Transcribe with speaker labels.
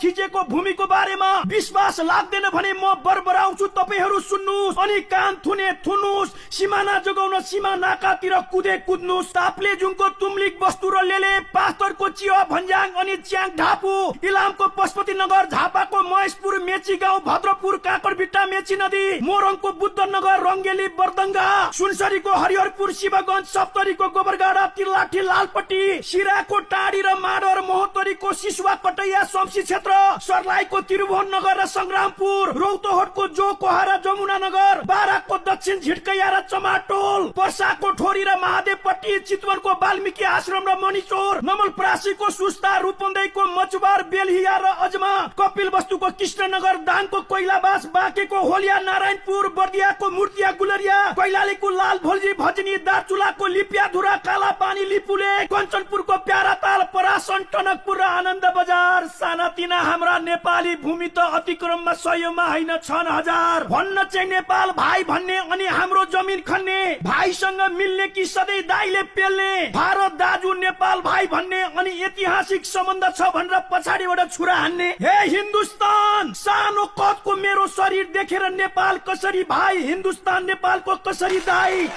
Speaker 1: खिचेको भूमिको बारेमा विश्वास लाग्दैन भने म बरबराउँछु, तपाईहरू सुन्नुस् अनि कान थुने थुनुस्। सिमाना जोगाउन सीमा नाकातिर कुद्नुस्। ताप्लेजुङको तुम्लिक बस्तु र लेले, पास्तरको चिया भन्ज्याङ अनि च्याङ ढापु, इलामको पशुपति नगर, झापाको महेशपुर, मेची गाउँ, भद्रपुर, काकरभिट्टा, मेची नदी, मोरङको बुद्ध नगर, रङ्गेली, बर्दङ्गा, सुनसरीको हरिहरपुर, शिवगञ्ज, सप्तरीको गोबरगाडा, तिल्लाठी, लालपट्टी, सिराको टाढी र माडर, मोहतरीको सिसुवा, कटैया, शमसी क्षेत्र, सर्लाहीको त्रिभुवन नगर र संग्रामपुर, रौतहटको जोकोहा, जमुना नगर, बाराको दक्षिण झिटकैया र चमाटोल, पर्साको ठोरी र महादेवपट्टी, चितवनको वाल्मिकी आश्रम र मणिचोर, नमलप्रासीको सुस्ता, रूपन्देहीको मचुबार, बेलहिया र अजमा, कपिल वस्तुको कृष्णनगर, दाङको कोइलाबास, बाँकेको होलिया, नारायणपुर, बर्दियाको मूर्तिया, गुलरिया, कैलालीको लाल भोल्जी, भजनी, दार्चुलाको लिपियाधुरा, कालापानी, लिपुले, कञ्चनपुरको प्याराताल, परासन, टनकपुर र आनन्द बजार। सानातिना हाम्रा नेपाली भूमि त अतिक्रममा सयमा होइन छन् हजार। भन्न चाहिँ नेपाल भाइ भन्ने अनि हाम्रो जमिन खन्ने, भाइसँग मिल्ने कि सधैँ दाइले पेल्ने, भारत दाजु नेपाल भाइ भन्ने अनि ऐतिहासिक सम्बन्ध छ भनेर पछाडिबाट छुरा हान्ने। हे हिन्दुस्तान, सानो कदको मेरो शरीर देखेर नेपाल कसरी भाइ, हिन्दुस्तान नेपालको कसरी दाइ।